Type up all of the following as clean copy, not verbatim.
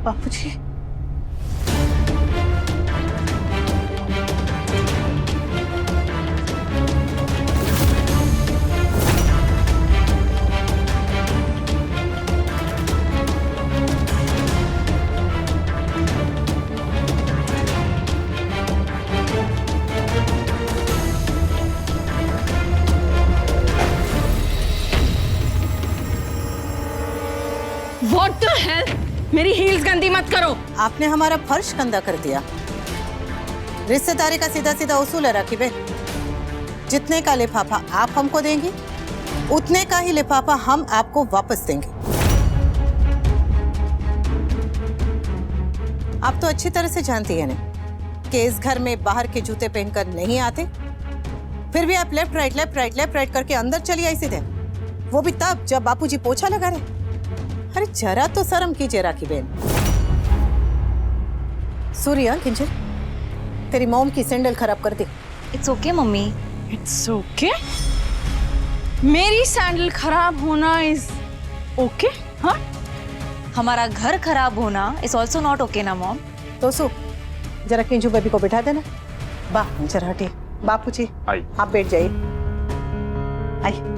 Bapuji, What the hell? मेरी heels गंदी मत करो। आपने हमारा फर्श गंदा कर दिया। रिश्तेदारी का सीधा सीधा उसूल है राखी बहन, जितने का लिफाफा आप हमको देंगी उतने का ही लिफाफा हम आपको वापस देंगे। आप तो अच्छी तरह से जानती है ना कि इस घर में बाहर के जूते पहनकर नहीं आते, फिर भी आप लेफ्ट राइट करके अंदर चली आई सीधे, वो भी तब जब बापूजी पोछा लगा रहे। अरे जरा तो शर्म कीजिए राखी बहन। सूर्या, किंजल, तेरी मॉम की सैंडल खराब कर दी। It's okay mummy. It's okay? मेरी सैंडल खराब होना इज ओके? हाँ, हमारा घर खराब होना इज ऑल्सो नॉट ओके ना मॉम। तो सु जरा किंजू बेबी को बिठा देना। बाहर जरा हटिए। बापूजी आप बैठ जाइए। आइए।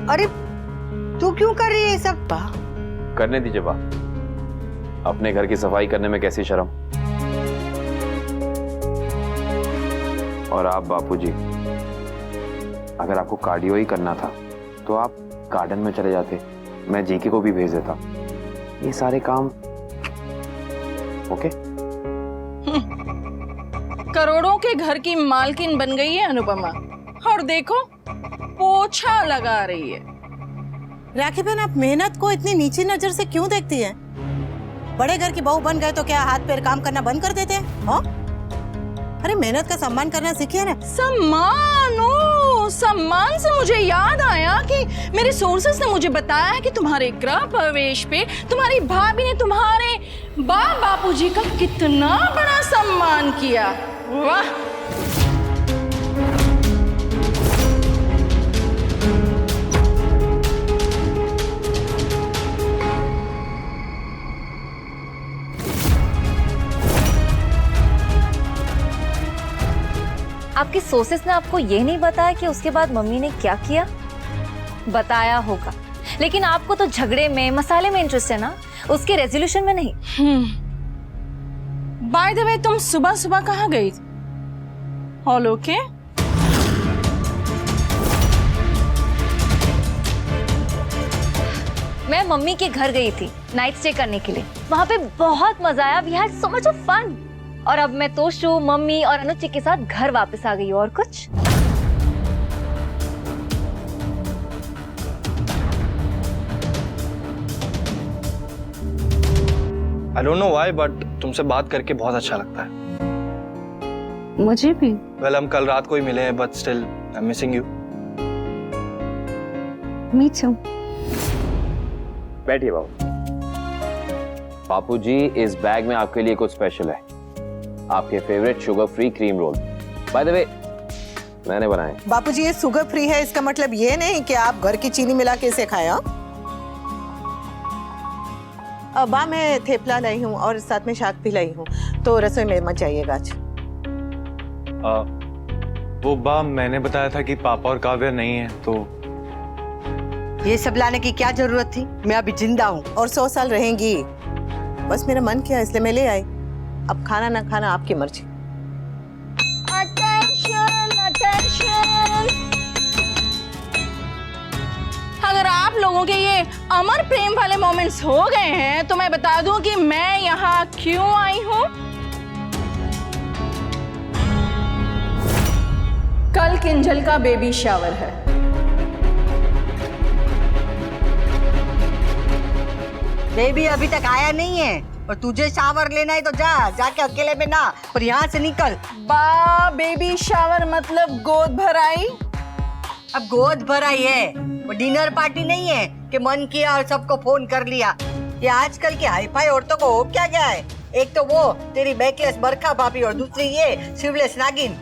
अरे तू क्यों कर रही है ये सब? करने दीजिए बा, अपने घर की सफाई करने में कैसी शर्म। और आप बापूजी, अगर आपको कार्डियो ही करना था तो आप गार्डन में चले जाते, मैं जीके को भी भेज देता। ये सारे काम ओके। करोड़ों के घर की मालकिन बन गई है अनुपमा, और देखो पोछा लगा रही है। राखी बहन, आप मेहनत को इतनी नीची नजर से क्यों देखती हैं? बड़े घर की बहू बन गए तो क्या हाथ पैर काम करना बंद कर देते हैं? हाँ? अरे मेहनत का सम्मान करना सीखिए ना। सम्मान? ओ, सम्मान से मुझे याद आया कि मेरे सोर्सेस ने मुझे बताया है कि तुम्हारे गृह प्रवेश पे तुम्हारी भाभी ने तुम्हारे बापूजी का कितना बड़ा सम्मान किया। वाह! आपके सोर्सेस ने आपको ये नहीं बताया कि उसके बाद मम्मी ने क्या किया? बताया होगा, लेकिन आपको तो झगड़े में मसाले में इंटरेस्ट है ना, उसके रेजोल्यूशन में नहीं। बाय द वे, तुम सुबह सुबह कहाँ गई? All okay? मैं मम्मी के घर गई थी नाइट स्टे करने के लिए। वहाँ पे बहुत मजा आया। We had so much of fun. और अब मैं तोशु, मम्मी और अनुची के साथ घर वापस आ गई हूँ। और कुछ I don't know why, but तुमसे बात करके बहुत अच्छा लगता है। मुझे भी। Well, हम कल रात को ही मिले हैं, but still I'm missing you. Me too. बैठिए बाबू। बापूजी, इस बैग में आपके लिए कुछ स्पेशल है, आपके favourite sugar free cream roll. By the way, मैंने बनाए। बापूजी, ये शुगर फ्री है, इसका मतलब ये नहीं कि आप घर की चीनी मिला के इसे खाया। अब मैं थेपला लाई हूँ और साथ में शाक भी लाई हूँ, तो रसोई में मत जाइएगा आज। वो बा, मैंने बताया था कि पापा और काव्या नहीं है, तो ये सब लाने की क्या जरूरत थी? मैं अभी जिंदा हूँ। और 100 साल रहेंगी। बस मेरा मन किया इसलिए मैं ले आई। अब खाना ना खाना आपकी मर्जी। Attention, attention. अगर आप लोगों के ये अमर प्रेम वाले मोमेंट्स हो गए हैं तो मैं बता दूं कि मैं यहाँ क्यों आई हूँ। कल किंजल का बेबी शावर है। बेबी अभी तक आया नहीं है, और तुझे शावर लेना है तो जा, जाके अकेले में ना, पर यहाँ से निकल। बेबी शावर मतलब गोद भराई। अब गोद भराई है, वो डिनर पार्टी नहीं है कि मन किया और सबको फोन कर लिया। ये आजकल की हाईफाई औरतों को हो क्या गया है? एक तो वो तेरी बैकलेस बरखा भाभी और दूसरी ये शिवलेस नागिन।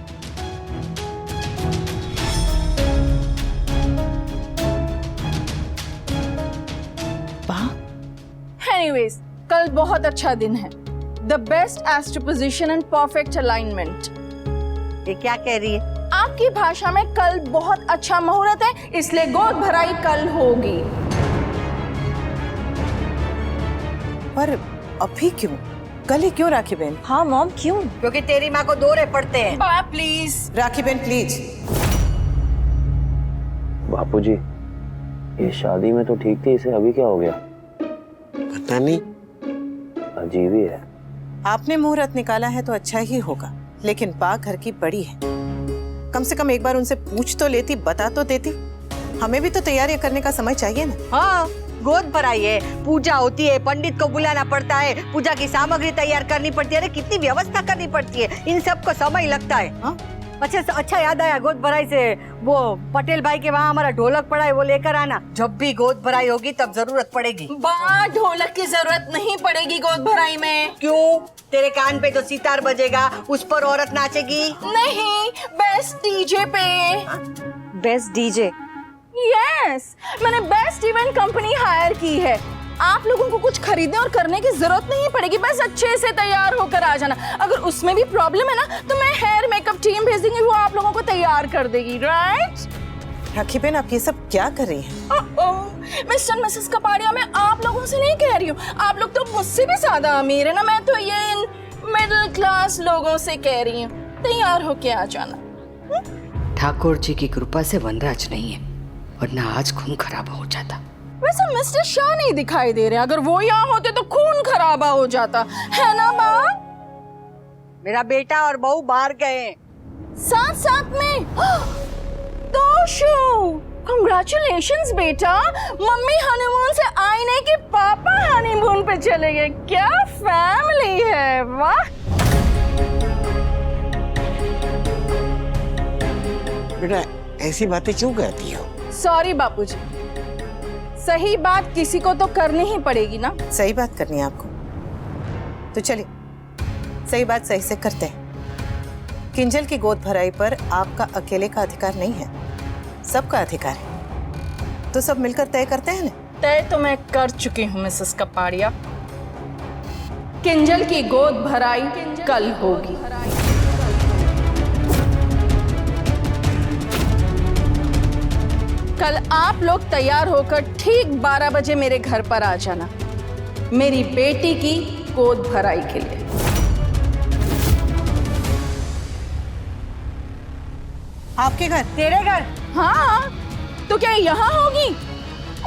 कल बहुत अच्छा दिन है, the best astro position and perfect alignment. ये क्या कह रही है? आपकी भाषा में कल बहुत अच्छा मुहूर्त है, इसलिए गोद भराई कल होगी। पर अभी क्यों? कल ही क्यों राखी बहन? हाँ मॉम, क्यों? क्योंकि तेरी माँ को दौरे पड़ते हैं। बा प्लीज। राखी बहन प्लीज। बापूजी, ये शादी में तो ठीक थी, इसे अभी क्या हो गया? पता नहीं। अजीब ही है। आपने मुहूर्त निकाला है तो अच्छा ही होगा, लेकिन बा घर की बड़ी है, कम से कम एक बार उनसे पूछ तो लेती, बता तो देती। हमें भी तो तैयारियां करने का समय चाहिए ना। हाँ, गोद भराई है, पूजा होती है, पंडित को बुलाना पड़ता है, पूजा की सामग्री तैयार करनी पड़ती है, अरे कितनी व्यवस्था करनी पड़ती है, इन सब को समय लगता है। हाँ? अच्छा याद आया, गोद भराई से वो पटेल भाई के वहाँ हमारा ढोलक पड़ा है, वो लेकर आना। जब भी गोद भराई होगी तब जरूरत पड़ेगी। बा ढोलक की जरूरत नहीं पड़ेगी गोद भराई में। क्यों? तेरे कान पे तो सितार बजेगा, उस पर औरत नाचेगी। नहीं, बेस्ट डीजे पे। Best DJ? यस, मैंने बेस्ट इवेंट कंपनी हायर की है। आप लोगों को कुछ खरीदने और करने की जरूरत नहीं पड़ेगी, बस अच्छे से तैयार होकर आ जाना। अगर उसमें भी प्रॉब्लम है ना, तो मैं हेयर मेकअप टीम भेज दूंगी, वो आप लोगों को तैयार कर देगी। राइट? राखी बहन, आप ये सब क्या कर रही हैं? मिस्टर मिसेस कपाड़िया, मैं आप लोगों से नहीं कह रही हूँ, आप लोग तो मुझसे भी ज्यादा अमीर है ना, मैं तो ये इन मिडिल क्लास लोगों से कह रही हूँ, तैयार होके आ जाना। ठाकुर जी की कृपा से वनराज नहीं है, वरना आज खून खराबा हो जाता। वैसे मिस्टर शाह नहीं दिखाई दे रहे, अगर वो यहाँ होते तो खून खराबा हो जाता है ना माँ? मेरा बेटा और बहू बाहर गए साथ साथ में। तोशु, कांग्रेचुलेशंस बेटा, मम्मी हनीमून से आई नहीं कि पापा हनीमून पे चले गए। क्या फैमिली है, वाह। बेटा ऐसी बातें क्यों कहती हो? सॉरी बापूजी, सही बात किसी को तो करनी ही पड़ेगी ना। सही बात करनी है आपको, तो चलिए सही बात सही से करते हैं। किंजल की गोद भराई पर आपका अकेले का अधिकार नहीं है, सबका अधिकार है, तो सब मिलकर तय करते हैं ना। तय तो मैं कर चुकी हूँ मिसेस कपाड़िया, किंजल की गोद भराई कल होगी। कल आप लोग तैयार होकर ठीक 12 बजे मेरे घर पर आ जाना, मेरी बेटी की गोद भराई के लिए। आपके घर? तेरे घर? हाँ, तो क्या यहाँ होगी?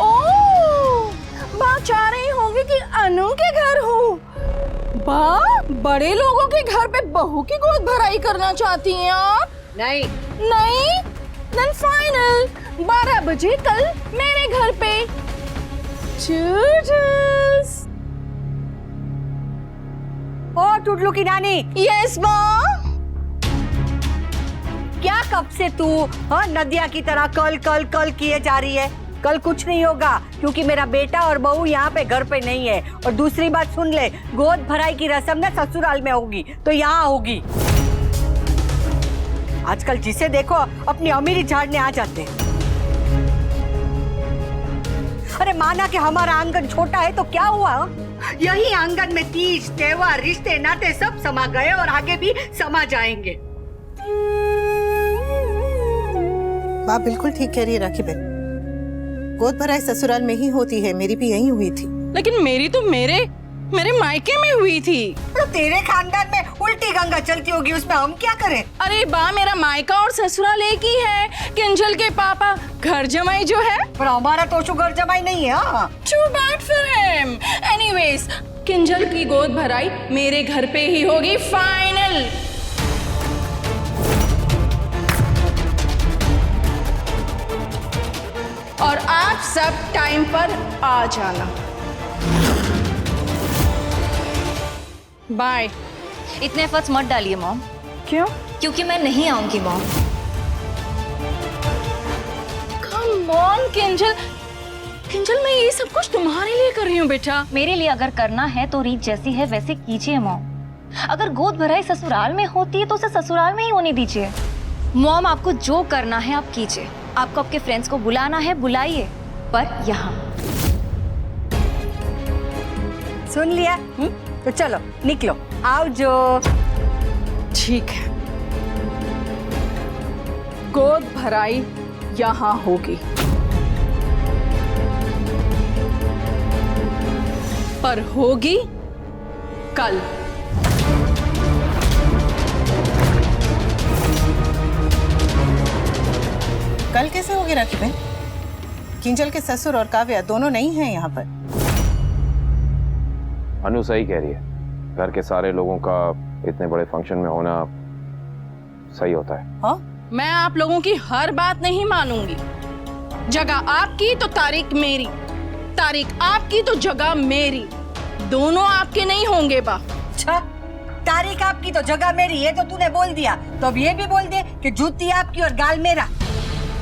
ओह, बा चाह रही होंगी कि अनु के घर हो। बा बड़े लोगों के घर पे बहू की गोद भराई करना चाहती हैं आप? नहीं। नहीं? Then final, 12 बजे कल मेरे घर पे। Toodles। ओ टुडलू की नानी। Yes माँ। क्या कब से तू नदिया की तरह कल कल कल किए जा रही है? कल कुछ नहीं होगा, क्योंकि मेरा बेटा और बहू यहाँ पे घर पे नहीं है। और दूसरी बात सुन ले, गोद भराई की रस्म ना ससुराल में होगी, तो यहाँ होगी। आजकल जिसे देखो अपनी अमीरी झाड़ने आ जाते हैं। अरे माना कि हमारा आंगन छोटा है तो क्या हुआ? यही आंगन में तीज, त्योहार, रिश्ते नाते सब समा गए और आगे भी समा जाएंगे। बाप बिल्कुल ठीक कह रही है राखी बहन, गोद भराई ससुराल में ही होती है, मेरी भी यहीं हुई थी। लेकिन मेरी तो मेरे मायके में हुई थी। तो तेरे खानदान में उल्टी गंगा चलती होगी, उसमें हम क्या करें? अरे बा, मेरा मायका और ससुराल एक ही है। किंजल के पापा घर जमाई जो है, पर हमारा तोशु घर जमाई नहीं है। Too bad for him. Anyways, Kinjal की गोद भराई मेरे घर पे ही होगी, फाइनल। और आप सब टाइम पर आ जाना। बाय। इतने एफर्ट्स मत डालिए मॉम। क्यों? क्योंकि मैं नहीं आऊंगी मॉम। कम ऑन किंजल, मैं ये सब कुछ तुम्हारे लिए कर रही हूँ बेटा। मेरे लिए अगर करना है तो रीत जैसी है वैसे कीजिए मॉम। अगर गोद भराई ससुराल में होती है तो उसे ससुराल में ही होने दीजिए। मॉम, आपको जो करना है आप कीजिए। आपको आपके फ्रेंड्स को बुलाना है बुलाइए, पर यहाँ। सुन लिया? तो चलो निकलो, आओ जो। ठीक है, गोद भराई यहाँ होगी, पर होगी कल। कल कैसे होगी राखी बहन? किंजल के ससुर और काव्या दोनों नहीं हैं यहाँ पर। अनु सही कह रही है, घर के सारे लोगों का इतने बड़े फंक्शन में होना सही होता है। हाँ? मैं आप लोगों की हर बात नहीं मानूंगी। जगह आपकी तो तारीख मेरी, तारीख आपकी तो जगह मेरी, दोनों आपके नहीं होंगे बा। अच्छा, तारीख आपकी तो जगह मेरी, ये तो तूने बोल दिया, तो अब ये भी बोल दे कि जूती आपकी और गाल मेरा।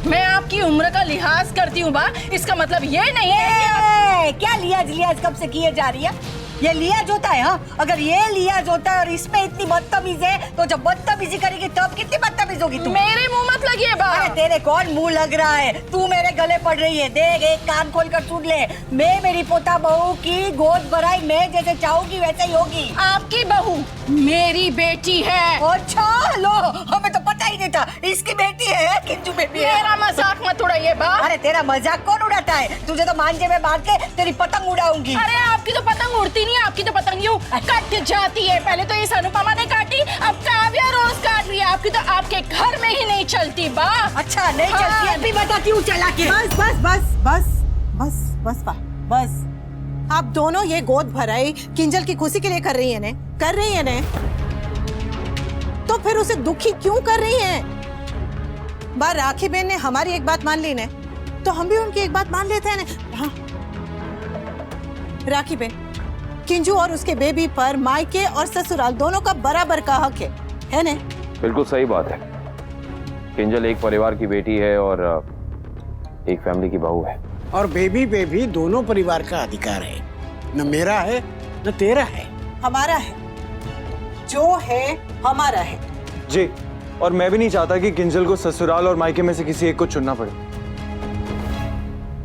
मैं आपकी उम्र का लिहाज करती हूँ बा, इसका मतलब ये नहीं है क्या लिहाज लिहाज कब से किए जा रही है? ये लिहाज होता है? हाँ, अगर ये लिहाज होता है और इसमें इतनी बदतमीज है, तो जब बदतमीजी करेगी तब कितनी बदतमीज होगी तू? मेरे मुंह मत लगिए बा। अरे तेरे कौन मुंह लग रहा है? तू मेरे गले पड़ रही है, देख एक कान खोल कर सुन ले। मैं मेरी पोता बहू की गोद भराई मैं जैसे चाहूंगी वैसे ही होगी। आपकी बहू मेरी बेटी है। अच्छा, लो हमें तो पता ही नहीं था इसकी बेटी है, किंजू बेटी है। मेरा मजाक मत उड़ाइए बा। अरे तेरा मजाक कौन उड़ाता है? तुझे तो मांझे में बांध के तेरी पतंग उड़ाऊंगी। अरे आपकी तो पतंग उड़ती नहीं, आपकी तो पतंग यूं कट जाती है। पहले तो इस अनुपमा ने काटी, अब काव्या रोज काट रही है। आपकी तो आपके घर में ही नहीं चलती बा। अच्छा नहीं चलती, अभी बताती हूँ चला के। बस बस बस बस बस बस बस बस। आप दोनों ये गोद भराई किंजल की खुशी के लिए कर रही है ने? कर रही है ने? तो फिर उसे दुखी क्यों कर रही है? बार राखी बहन ने हमारी एक बात मान ली ने, तो हम भी उनकी एक बात मान लेते हैं ने। हाँ। राखी बहन, किंजू और उसके बेबी पर मायके और ससुराल दोनों का बराबर का हक है ने? बिल्कुल सही बात है। किंजल एक परिवार की बेटी है और एक फैमिली की बहू है। और बेबी पे भी दोनों परिवार का अधिकार है, न मेरा है न तेरा है। हमारा है, जो है हमारा है। जी, और मैं भी नहीं चाहता कि किंजल को ससुराल और मायके में से किसी एक को चुनना पड़े।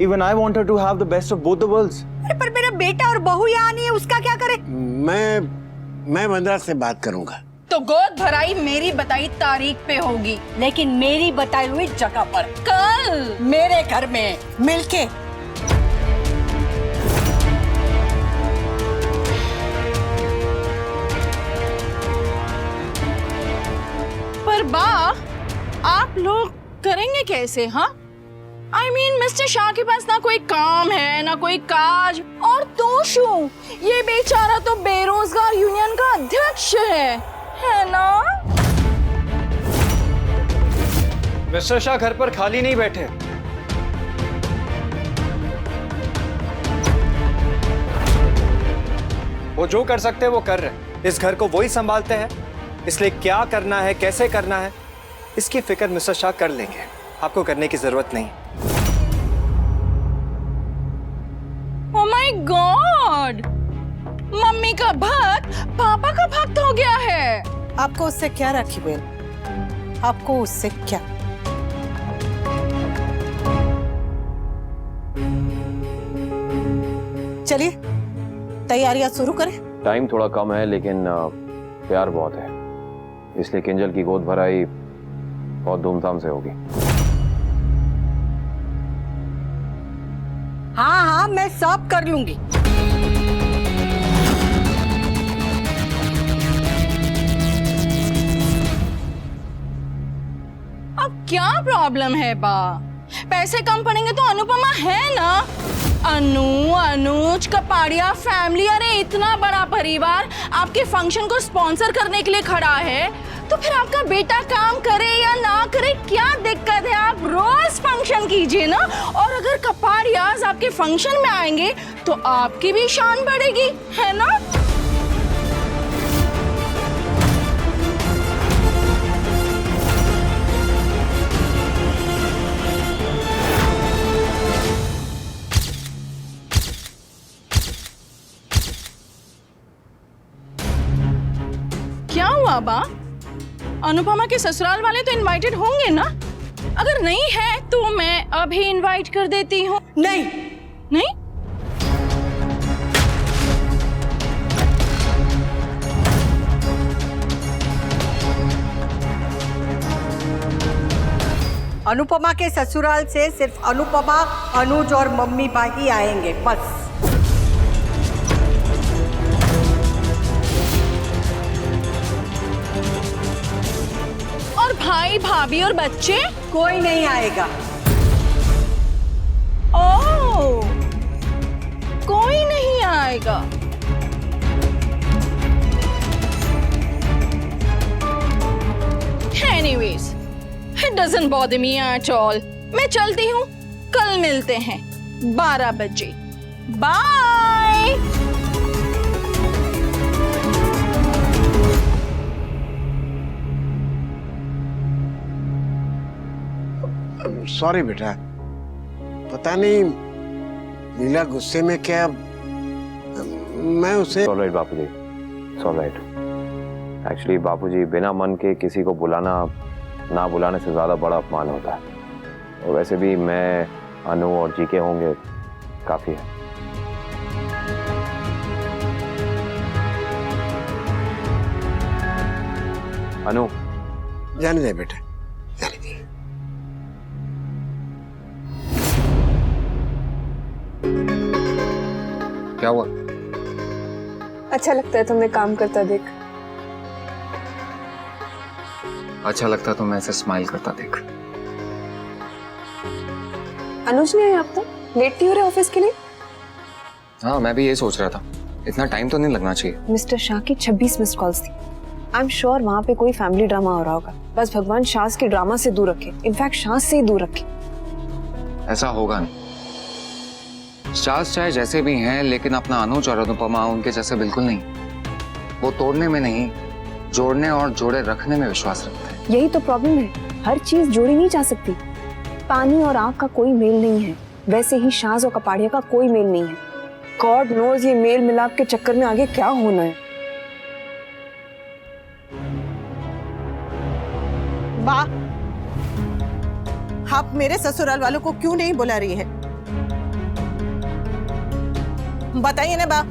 Even I want her to have the best of both the worlds. अरे पर मेरा बेटा और बहू यहाँ नहीं है, उसका क्या करे? मैं वंदना से बात करूंगा। तो गोद भराई मेरी बताई तारीख पे होगी, लेकिन मेरी बताई हुई जगह पर, कल मेरे घर में मिलके। पर बा, आप लोग करेंगे कैसे? हाँ, I mean, मिस्टर शाह के पास ना कोई काम है ना कोई काज, और तोशु ये बेचारा तो बेरोजगार यूनियन का अध्यक्ष है ना? मिस्टर शाह घर पर खाली नहीं बैठे। वो जो कर सकते हैं वो कर रहे हैं। इस घर को वही संभालते हैं, इसलिए क्या करना है, कैसे करना है, इसकी फिक्र मिस्टर शाह कर लेंगे। आपको करने की जरूरत नहीं। Oh my God! मम्मी का भक्त पापा का भक्त हो गया है। आपको उससे क्या राखी बहन? आपको उससे क्या? चलिए तैयारियां शुरू करें। टाइम थोड़ा कम है लेकिन प्यार बहुत है, इसलिए किंजल की गोद भराई बहुत धूमधाम से होगी। हाँ हाँ मैं सब कर लूंगी। अब क्या प्रॉब्लम है बा? पैसे कम पड़ेंगे तो अनुपमा है ना। अनु, अनुज, कपाड़िया फैमिली, अरे इतना बड़ा परिवार आपके फंक्शन को स्पॉन्सर करने के लिए खड़ा है, तो फिर आपका बेटा काम करे या ना करे क्या दिक्कत है? आप रोज फंक्शन कीजिए ना। और अगर कपाड़ियाज आपके फंक्शन में आएंगे तो आपकी भी शान बढ़ेगी, है ना? क्या हुआ बा? अनुपमा के ससुराल वाले तो इनवाइटेड होंगे ना? अगर नहीं है तो मैं अभी इनवाइट कर देती हूँ। नहीं नहीं? अनुपमा के ससुराल से सिर्फ अनुपमा, अनुज और मम्मी भाई आएंगे बस। और भाई भाभी और बच्चे? कोई नहीं आएगा। ओह, कोई नहीं आएगा। Anyways, it doesn't bother me at all. मैं चलती हूँ, कल मिलते हैं 12 बजे। बाय। सॉरी बेटा, पता नहीं लीला गुस्से में क्या, मैं उसे। ऑल राइट बापूजी, ऑल राइट। एक्चुअली बापूजी, बिना मन के किसी को बुलाना ना बुलाने से ज्यादा बड़ा अपमान होता है। और वैसे भी मैं, अनु और जीके होंगे काफी है। अनु, जाने दे बेटा, जाने दे। क्या हुआ? अच्छा लगता है तुम्हें काम करता देख। अच्छा लगता तो मैं ऐसे स्माइल करता देख। अनुज नहीं है अब तक? लेट नहीं हो रहे ऑफिस के लिए? हाँ, मैं भी ये सोच रहा था, इतना टाइम तो नहीं लगना चाहिए। मिस्टर शाह की 26 मिस्ड कॉल्स थी। आई एम श्योर वहाँ पे कोई फैमिली ड्रामा हो रहा होगा। बस भगवान शाह के ड्रामा से दूर रखे, इनफैक्ट शाह से ही दूर रखे। ऐसा होगा नहीं। शाज चाहे जैसे भी हैं, लेकिन अपना अनुज और अनुपमा उनके जैसे बिल्कुल नहीं। वो तोड़ने में नहीं, जोड़ने और जोड़े रखने में विश्वास रखते हैं। यही तो प्रॉब्लम है, हर चीज जोड़ी नहीं जा सकती। पानी और आग का कोई मेल नहीं है, वैसे ही शाज और कपाड़िया का कोई मेल नहीं है। गॉड नोज ये मेल मिलाप के चक्कर में आगे क्या होना है। वाह, आप मेरे ससुराल वालों को क्यों नहीं बुला रही हैं? बताइए ना बा,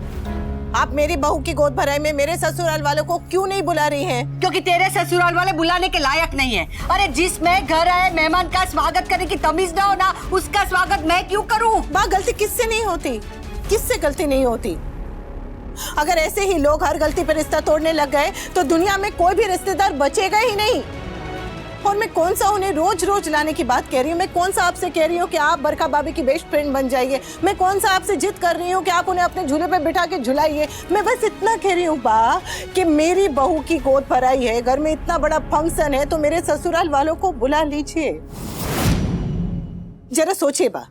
आप मेरी बहू की गोद भराई में मेरे ससुराल वालों को क्यों नहीं बुला रही हैं? क्योंकि तेरे ससुराल वाले बुलाने के लायक नहीं है। अरे जिसमें घर आए मेहमान का स्वागत करने की तमीज ना हो ना, उसका स्वागत मैं क्यों करूं? बा, गलती किससे नहीं होती? किससे गलती नहीं होती? अगर ऐसे ही लोग हर गलती पर रिश्ता तोड़ने लग गए तो दुनिया में कोई भी रिश्तेदार बचेगा ही नहीं। और मैं कौन सा उन्हें रोज रोज लाने की बात कह रही हूँ? मैं कौन सा आपसे कह रही हूँ कि आप बरखा भाभी की बेस्ट फ्रेंड बन जाइए? मैं कौन सा आपसे जिद कर रही हूँ कि आप उन्हें अपने झूले पे बिठा के झुलाइए? मैं बस इतना कह रही हूँ बा कि मेरी बहू की गोद भराई है, घर में इतना बड़ा फंक्शन है, तो मेरे ससुराल वालों को बुला लीजिए। जरा सोचिए बा,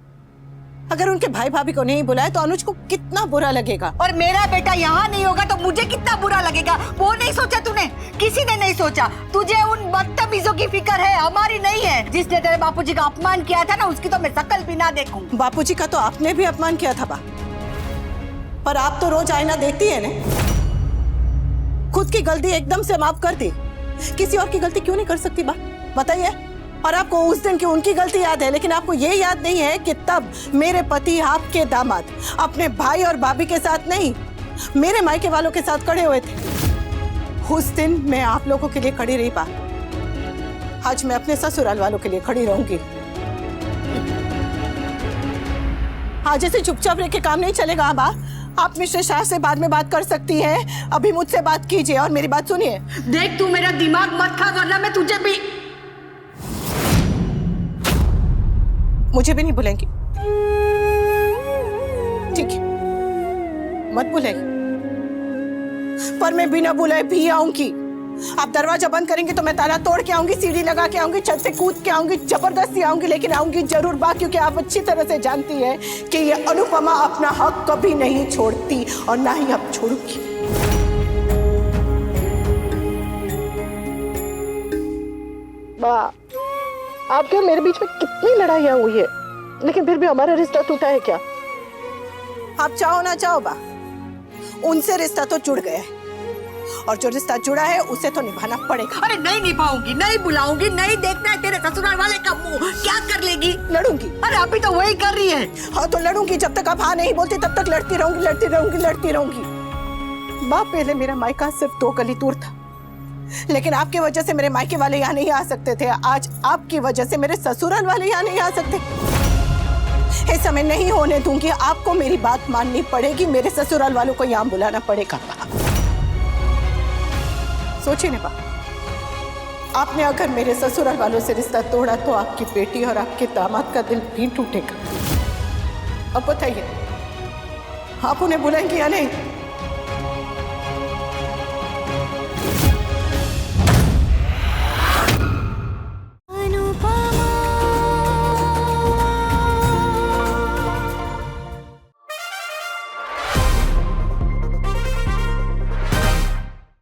अगर उनके भाई भाभी को नहीं बुलाए तो अनुज को कितना बुरा लगेगा। और मेरा बेटा यहाँ नहीं होगा तो मुझे कितना बुरा लगेगा। वो नहीं सोचा तूने? किसी ने नहीं सोचा। तुझे उन बदतमीजों की फिक्र है, हमारी नहीं है। जिसने तेरे बापूजी का अपमान किया था ना, उसकी तो मैं शक्ल भी ना देखूं। बापूजी का तो आपने भी अपमान किया था बा, पर आप तो रोज आईना देखती है ना। खुद की गलती एकदम से माफ कर दी, किसी और की गलती क्यों नहीं कर सकती बा? बताइए। और आपको उस दिन की उनकी गलती याद है, लेकिन आपको ये याद नहीं है कि तब मेरे पति आपके दामाद अपने भाई और भाभी के साथ नहीं, मेरे मायके वालों के साथ खड़े हुए थे। उस दिन मैं आप लोगों के लिए खड़ी रही बा, आज मैं अपने ससुराल वालों के लिए खड़ी रहूंगी। आज ऐसे चुपचाप रह के काम नहीं चलेगा बा। आप मिस्टर शाह से बाद में बात कर सकती हैं, अभी मुझसे बात कीजिए और मेरी बात सुनिए। देख, तू मेरा दिमाग मत खा, वरना मैं तुझे भी। मुझे भी नहीं बुलाएंगी, ठीक है, मत बुलाइए, पर मैं बिना बुलाए भी आऊंगी। आप दरवाजा बंद करेंगे तो मैं ताला तोड़ के आऊंगी, सीढ़ी लगा के आऊंगी, छत से कूद के आऊंगी, जबरदस्ती आऊंगी, लेकिन आऊंगी जरूर बा, क्योंकि आप अच्छी तरह से जानती हैं कि ये अनुपमा अपना हक कभी नहीं छोड़ती और ना ही अब छोड़ूंगी। आपके और मेरे बीच में कितनी लड़ाइयाँ हुई है, लेकिन फिर भी हमारा रिश्ता टूटा है क्या? आप चाहो ना चाहो बा, उनसे रिश्ता तो जुड़ गया है, और जो रिश्ता जुड़ा है उसे तो निभाना पड़ेगा। अरे नहीं निभाऊंगी, नहीं बुलाऊंगी, नहीं देखना है तेरे ससुराल वाले का मुंह। क्या कर लेगी? लड़ूंगी। अरे अभी तो वही कर रही है। हाँ तो लड़ूंगी, जब तक आप हाँ नहीं बोलती तब तक लड़ती रहूंगी, लड़ती रहूंगी, लड़ती रहूंगी। बाप, पहले मेरा मायका सिर्फ 2 गली दूर था, लेकिन आपकी वजह से मेरे मायके वाले यहाँ नहीं आ सकते थे। आज आपकी वजह से मेरे ससुराल वाले यहाँ नहीं आ सकते। इस समय नहीं होने दूंगी। आपको मेरी बात माननी पड़ेगी। मेरे ससुराल वालों को यहाँ बुलाना पड़ेगा। सोचिए नेपा, आपने अगर मेरे ससुराल वालों से रिश्ता तोड़ा तो आपकी बेटी और आपके दामाद का दिल भी टूटेगा। अब बताइए, आप उन्हें बुलाएंगे या नहीं?